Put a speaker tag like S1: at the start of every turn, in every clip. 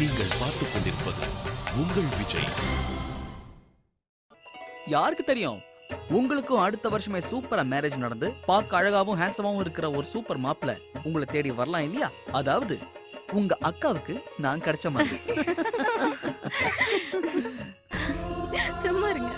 S1: நீங்கள் பார்த்துக் கொண்டிருப்பது உங்கள் விஜய்.
S2: யாருக்கு தெரியும், உங்களுக்கும் அடுத்த வருஷமே சூப்பரா மேரேஜ் நடந்து பார்க்க அழகாவும் ஹேண்ட்ஸமாவும் இருக்கிற ஒரு சூப்பர் மாப்பிள்ள உங்களை தேடி வரலாம் இல்லையா? அதாவது உங்க அக்காவுக்கு நான் கிடைச்ச மாதிரி.
S3: சும்மா இருங்க.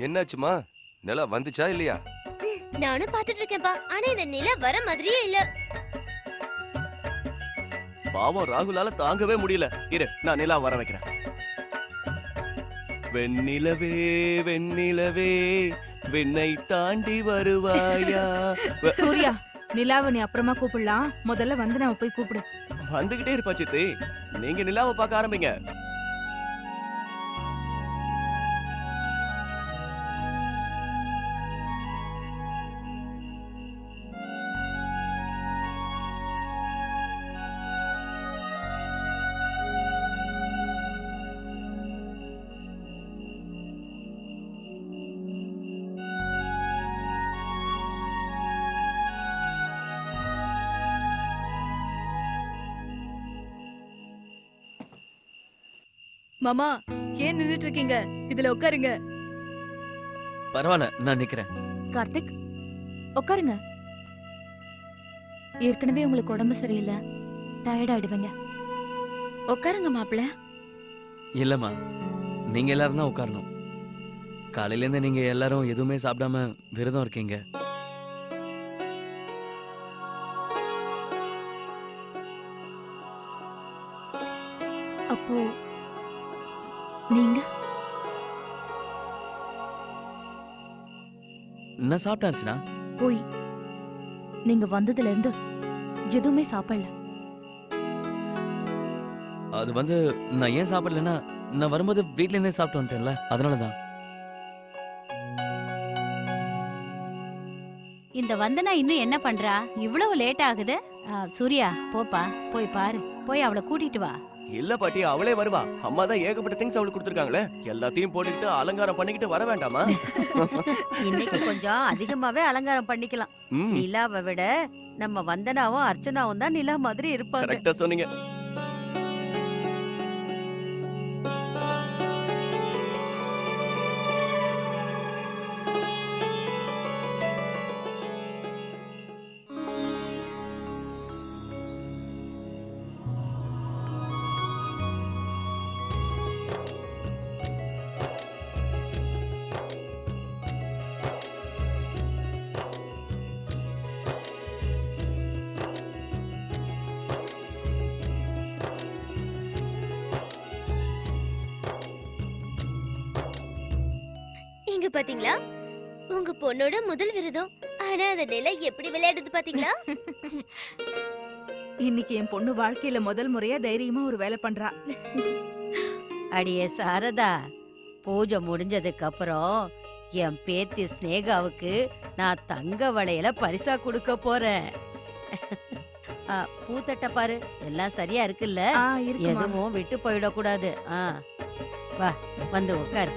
S4: என்னாச்சுமா? நிலா வந்துச்சா இல்லையா?
S5: நானும் பாத்துட்டு இருக்கேன்பா. ஆனா இந்த நிலா வர மாதிரியே இல்ல.
S6: பாவம் ராகுலால தாங்கவே முடியல. இரு, நான் நிலா வர வைக்கிறேன். வெண்ணிலவே வெண்ணிலவே விண்ணை தாண்டி வருவாயா?
S7: சூர்யா, நிலாவை நீ அப்புறமா கூப்பிடலாம். முதல்ல வந்து நாம போய் கூப்பிடு.
S6: வந்துகிட்டே இருப்பா சித்தி. நீங்க நிலாவை பார்க்க ஆரம்பிங்க.
S3: மாமா, ஏன் நின்னுட்டு இருக்கீங்க? இதுல உட்காருங்க.
S2: பரவாயில்ல, நான் நிக்கிறேன்.
S8: கார்த்திக், உட்காருங்க. ஏற்கனவே உங்களுக்கு உடம்பு சரியில்லை, டயர்ட் ஆயிடுவீங்க. உட்காருங்க மாப்பிள்ள.
S2: இல்லம்மா, நீங்க எல்லாரும் தான் உட்காரணும். காலையில இருந்து நீங்க எல்லாரும் எதுவுமே சாப்பிடாம விரதம் இருக்கீங்க.
S8: அப்போ நீங்க
S2: என்ன சாப்பிட்டாச்சுனா?
S8: போய் நீங்க வந்ததுல இருந்து எதுவுமே சாப்பிடல.
S2: அது வந்து நான் ஏன் சாப்பிடலன்னா, நான் வரும்போது வீட்ல இருந்தே சாப்பிட்டு வந்துட்டேன்ல, அதனாலதான்.
S9: இந்த வந்தனா இன்னும் என்ன பண்றா? இவ்வளவு லேட் ஆகுது. சூர்யா, போப்பா, போய் பாரு. போய் அவளை கூட்டிட்டு வா.
S6: இல்ல பாட்டி, அவளே வருவா. அம்மா தான் ஏகப்பட்ட திங்ஸ் அவளுக்கு கொடுத்துருக்காங்களே, எல்லாத்தையும் போட்டுக்கிட்டு அலங்காரம் பண்ணிக்கிட்டு வர வேண்டாமா?
S10: இன்னைக்கு கொஞ்சம் அதிகமாவே அலங்காரம் பண்ணிக்கலாம். நிலாவை விட நம்ம வந்தனாவும் அர்ச்சனாவும் தான் நிலா மாதிரி இருப்பாங்க.
S6: கரெக்டா சொன்னீங்க.
S5: இங்க பாத்தீங்களா, உங்க பொண்ணோட முதல் விரதம். ஆனா அந்த நிலா எப்படி விளையாடுது பாத்தீங்களா?
S7: இன்னைக்கு என் பொண்ணு வாழ்க்கையில முதல் முறையா தைரியமா ஒரு வேலை பண்றா.
S10: அடியே சாரதா, பூஜை முடிஞ்சதுக்கு அப்புறம் என் பேத்தி ஸ்னேகாவுக்கு நான் தங்க வளையல பரிசா கொடுக்க போறேன். பூத்தட்ட பாரு, எல்லாம் சரியா இருக்குல்ல? எதுவும் விட்டு போயிடக்கூடாது. வா, வந்து உட்காரு.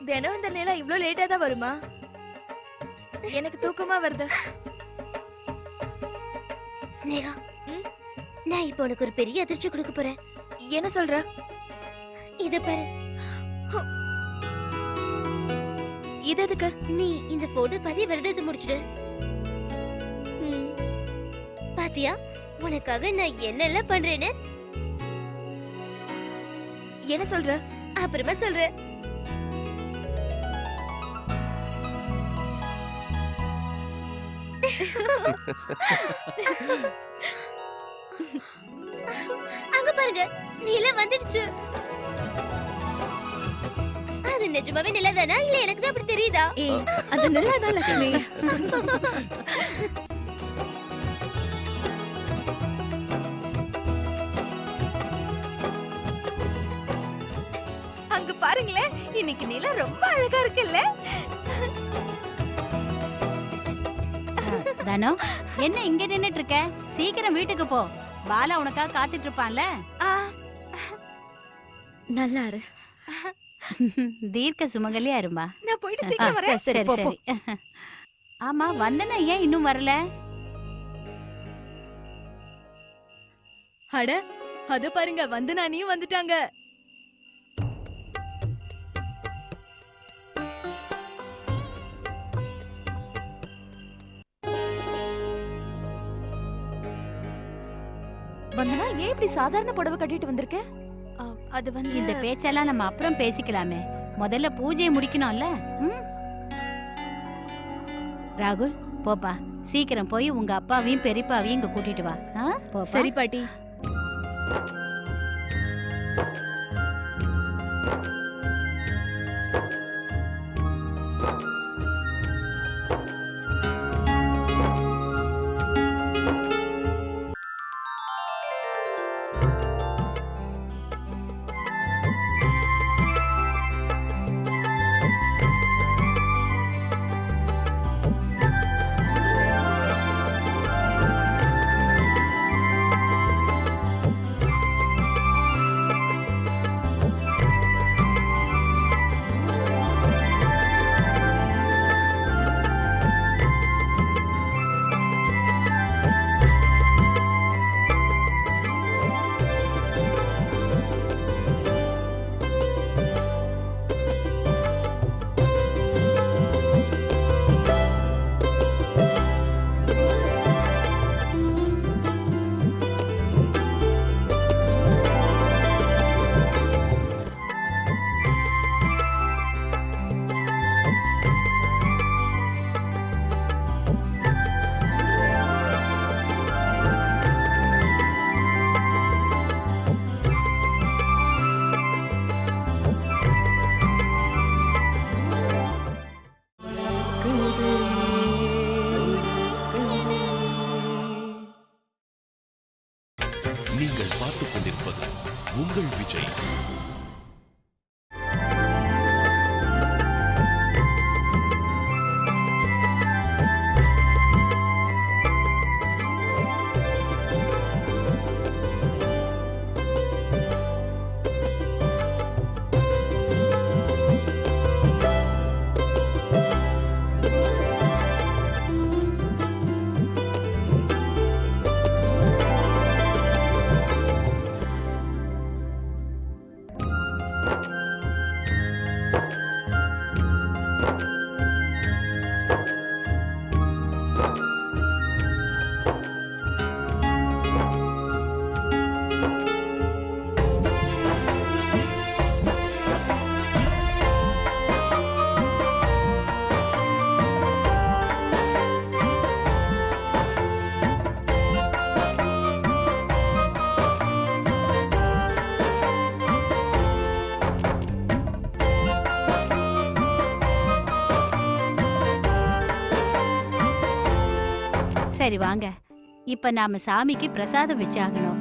S3: தினம் இந்த நிலா இவ்ளோ லேட்டா தான் வருமா? எனக்கு தூக்கமா வருது.
S5: ஸ்னேகா, நான் இப்போ உனக்கு ஒரு பெரிய அதிர்ச்சி கொடுக்க போறேன்.
S3: என்ன சொல்ற?
S5: இத பாரு.
S3: இது எதுக்கு?
S5: நீ இந்த போட்டோ பாதி விரதத்தை முடிச்சிடு. பாத்தியா, உனக்காக நான் என்னெல்லாம் பண்றேன்னு.
S3: என்ன சொல்ற?
S5: அப்புறமா சொல்றேன். அங்க பாருங்க, நிலா வந்துடுச்சு. அது நிஜமாவே நிலாதானா இல்ல எனக்கு தான் அப்படி தெரியுதா?
S3: அது நிலாதான் லட்சுமி.
S7: பாருங்களேன், இன்னைக்கு நிலா ரொம்ப அழகா இருக்குல்ல?
S9: தனோ, என்ன இங்க நின்னுட்டு இருக்க? சீக்கிரம் வீட்டுக்கு போ. பாலா உனக்காக காத்துட்டு இருப்பான்ல.
S10: நல்லா இரு.
S9: தீர்க்க சுமங்கலியா இருமா.
S7: நான் போயிட்டு சீக்கிரம் வரேன்.
S10: சரி, போ, போ.
S9: ஆமா, வந்தனா ஏன் இன்னும் வரல?
S3: அட அது பாருங்க, வந்தனானியும் வந்துட்டாங்க. வந்தனா, ஏன் இப்படி சாதாரண புடவை கட்டிட்டு வந்திருக்க? அது வந்து
S9: இந்த பேச்செல்லாம் நம்ம அப்புறம் பேசிக்கலாமே. முதல்ல பூஜையை முடிக்கணும்ல. ராகுல், போப்பா. சீக்கிரம் போய் உங்க அப்பாவையும் பெரியப்பாவையும் இங்க கூட்டிட்டு வா. போப்பா.
S3: சரி பாட்டி.
S1: நீங்கள் பார்த்துக் கொண்டிருப்பது உங்கள் விஜய்.
S9: சரி வாங்க. இப்ப நாம சாமிக்கு பிரசாதம் வச்சாகணும்.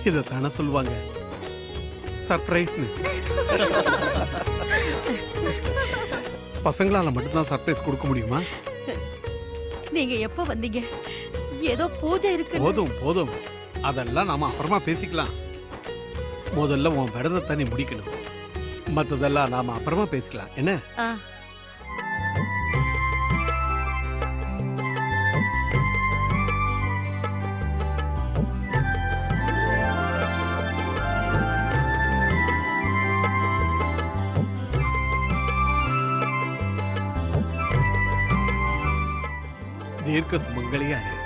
S11: இதைத்தானே சொல்லுவாங்க சர்ப்ரைஸ்னு. பசங்களால மட்டும்தான் சர்ப்ரைஸ் கொடுக்க முடியுமா?
S10: நீங்க எப்ப வந்தீங்க? ஏதோ பூஜை இருக்கு.
S11: போதும் போதும், அதெல்லாம் நாம அப்புறமா பேசிக்கலாம். முதல்ல உன் விரதத்தை நீ முடிக்கணும். மத்ததெல்லாம் நாம அப்புறமா பேசிக்கலாம். என்ன? தீர்க்க சுமங்கலியா இரு.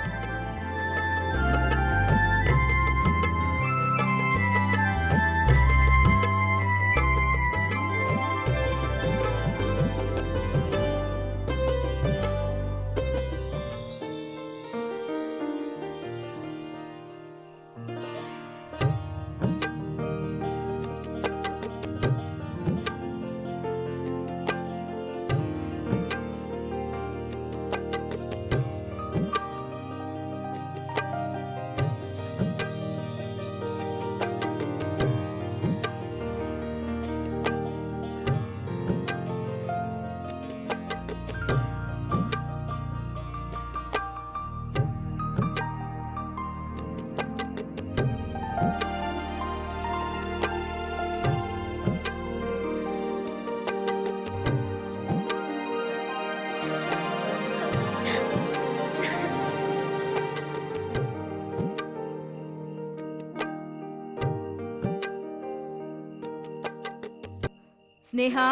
S7: ஸ்னேகா,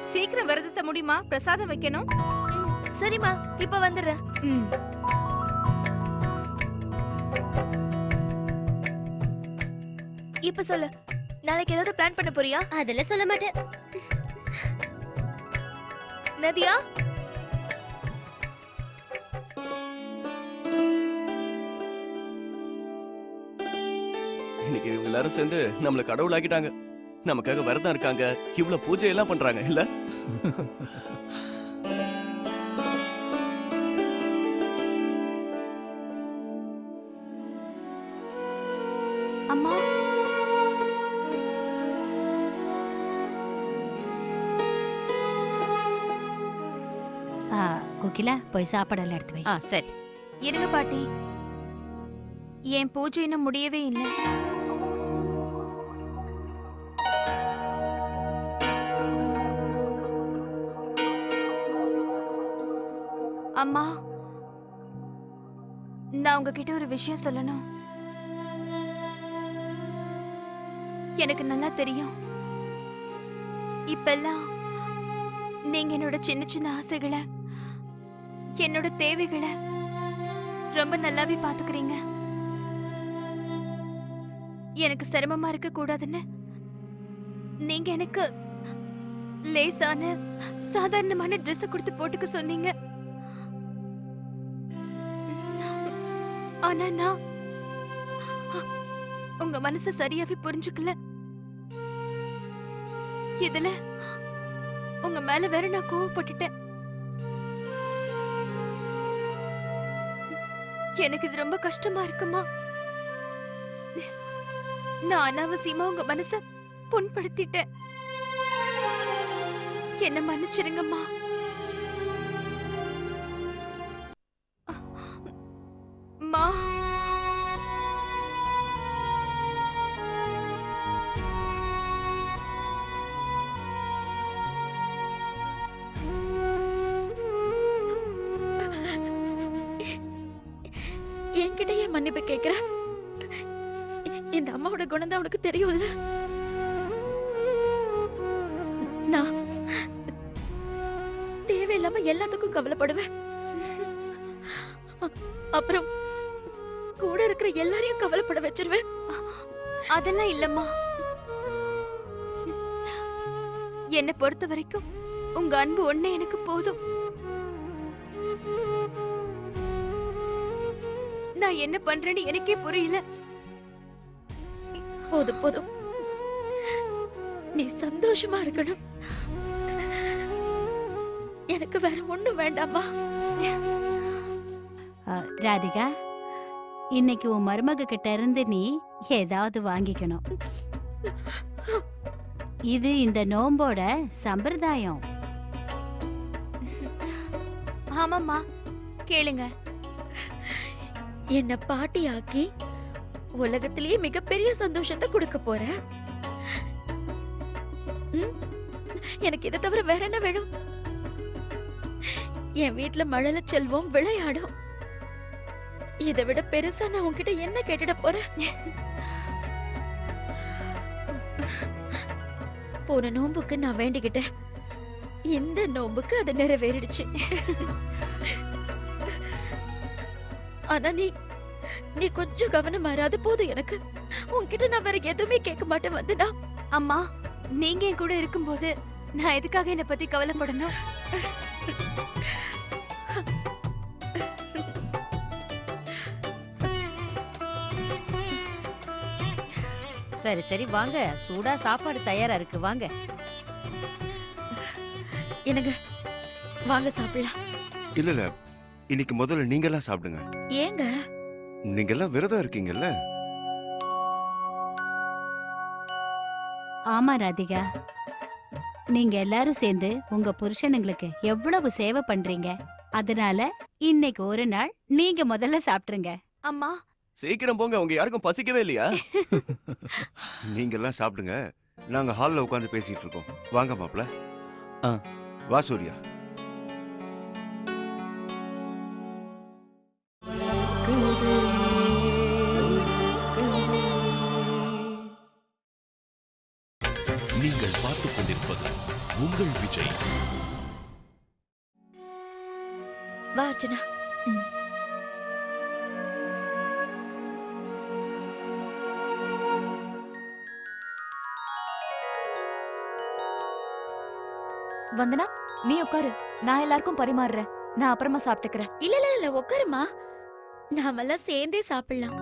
S7: சீக்கிரம் விரதத்தை முடியுமா? பிரசாதம் வைக்கணும்.
S3: சரிம்மா, இப்ப வந்துடுறேன்.
S7: ம்.
S3: இப்ப சொல்லு, நாளைக்கு ஏதாவது பிளான் பண்ண போறியா?
S5: அதெல்லாம் சொல்ல மாட்டேன்.
S3: நதியா,
S6: இன்னைக்கு இவங்க எல்லாரும் சேர்ந்து நம்மள கடவுளாக்கிட்டாங்க. நமக்காக விரதம் இருக்காங்க, இவ்வளவு பூஜை எல்லாம் பண்றாங்க இல்ல?
S8: அம்மா,
S9: கோகிலா போய் சாப்பாடெல்லாம் எடுத்து வை.
S10: சரி.
S3: இருங்க பாட்டி, என் பூஜை இன்னும் முடியவே இல்லை. அம்மா, நான் உங்ககிட்ட ஒரு விஷயம் சொல்லணும். எனக்கு நல்லா தெரியும், இப்பெல்லாம் நீங்க என்னோட சின்ன சின்ன ஆசைகளை, என்னோட தேவைகளை ரொம்ப நல்லாவே பாத்துக்கிறீங்க. எனக்கு சிரமமா இருக்க கூடாதுன்னு நீங்க எனக்கு லேசான சாதாரணமான Dress கொடுத்து போட்டுக்க சொன்னீங்க. ஆனா நான் உங்க மனச சரியாவே புரிஞ்சுக்கல. இதுல உங்க மேல வேற நான் கோவப்பட்டுட்டேன். எனக்கு இது ரொம்ப கஷ்டமா இருக்குமா? நான் அனாவசியமா உங்க மனச புண்படுத்திட்டேன். என்ன மன்னிச்சிருங்கம்மா. மா, என்கிட்ட ஏன் மன்னிப்பு கேக்குற? இந்த அம்மாவோட குணம் தான் உனக்கு தெரியும்ல. நான் தேவையில்லாம எல்லாத்துக்கும் கவலைப்படுவேன். அப்புறம் கூட இருக்கிற எல்லாரையும் கவலைப்பட வச்சிருவேன். அதெல்லாம் இல்லம்மா. என்னை பொறுத்த வரைக்கும் உங்க அன்பு ஒண்ணே எனக்கு போதும். நான் என்ன பண்றேன்னு எனக்கே புரியல. போதும் போதும், நீ சந்தோஷமா இருக்கணும். எனக்கு வேற ஒண்ணும் வேண்டாமா?
S9: ராதிகா, இன்னைக்கு உன் மருமக கிட்ட இருந்து நீ ஏதாவது வாங்கிக்கணும். இது இந்த நோம்போட சம்பிரதாயம்.
S3: ஆமாம்மா, கேளுங்க. என்ன பாட்டி ஆக்கி உலகத்திலேயே மிகப்பெரிய சந்தோஷத்தை கொடுக்க போற. எனக்கு இதை தவிர வேற என்ன வேணும்? என் வீட்டுல மழல செல்வம் விளையாடும். இதை விட பெருசா நான் உன்கிட்ட என்ன கேட்டுட போறேன்? போன நோம்புக்கு நான் வேண்டிக்கிட்டேன். இந்த நோம்புக்கு அது நிறைவேறிடுச்சு. ஆனா நீ கொஞ்சம் கவனமா இரு, அது போதும் எனக்கு. உன்கிட்ட நான் வேற எதுவுமே கேட்க மாட்டேன் வந்தனா.
S8: அம்மா, நீங்க என் கூட இருக்கும்போது நான் எதுக்காக என்னை பத்தி கவலைப்படணும்?
S10: சரி சரி வாங்க, சூடா சாப்பாடு தயாரா இருக்கு, வாங்க.
S3: எனக்கு வாங்க சாப்பிடலாம்.
S4: இல்ல இல்ல, இன்னைக்கு முதல்ல நீங்க எல்லாம் சாப்பிடுங்க.
S3: ஏங்க?
S4: நீங்க எல்லாம் விரதம் இருக்கீங்கல்ல.
S9: ஆமா ராதிகா, நீங்க எல்லாரும் சேர்ந்து உங்க புருஷனுங்களுக்கு எவ்வளவு சேவை பண்றீங்க. அதனால இன்னைக்கு ஒரு நாள் நீங்க முதல்ல சாப்பிட்டுருங்க.
S8: அம்மா,
S6: சீக்கிரம் போங்க, உங்க யாருக்கும் பசிக்கவே இல்லையா?
S4: நீங்க எல்லாம் சாப்பிடுங்க, நாங்க ஹால்ல உட்கார்ந்து பேசிட்டு இருக்கோம். வாங்க மாப்ள.
S6: ஆ.
S4: வா சூர்யா.
S1: நீங்கள் பார்த்துக் கொண்டிருப்பது உங்கள் விஜய்.
S3: வா அர்ச்சனா.
S8: வந்தனா, நீ உட்காரு, நான் எல்லாருக்கும் பரிமாறுறேன். நான் அப்புறமா சாப்பிட்டுக்கிறேன்.
S3: இல்ல இல்ல இல்ல, உட்காருமா. நாமெல்லாம் சேர்ந்தே சாப்பிடலாம்.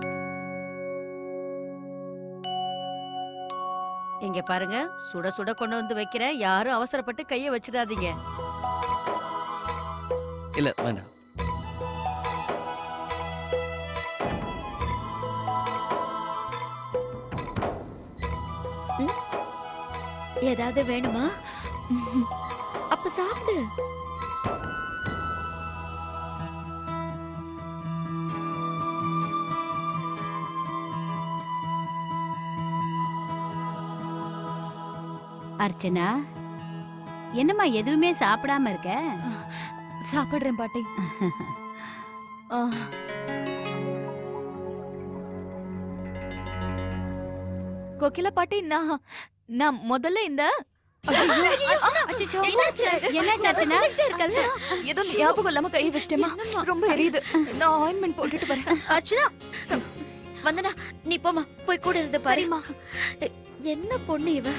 S10: இங்க பாருங்க, சுட சுட கொண்டு வந்து வைக்கிறேன், யாரும் அவசரப்பட்டு கைய வச்சிடாதீங்க.
S6: இல்ல வேண்டாம்.
S3: ஏதாவது வேணுமா? அப்ப சாப்பிடு.
S9: அர்ச்சனா, என்னம்மா எதுவுமே சாப்பிடாம இருக்க?
S8: சாப்பிடுறேன் பாட்டி. ஆ. கோகிலா பாட்டி, நான் முதல்ல இந்த
S9: அச்சச்சோ, என்னாச்சு அர்ச்சனா?
S8: ஏதோ ஞாபகம் இல்லாம கை வச்சிட்டேமா, ரொம்ப எரியுது. நான் ஆயின்மெண்ட் போட்டுட்டு வரேன்.
S3: அர்ச்சனா, வந்தனா நீ போமா, போய் கூட இருந்து பாருமா. என்ன பொண்ணு இவ?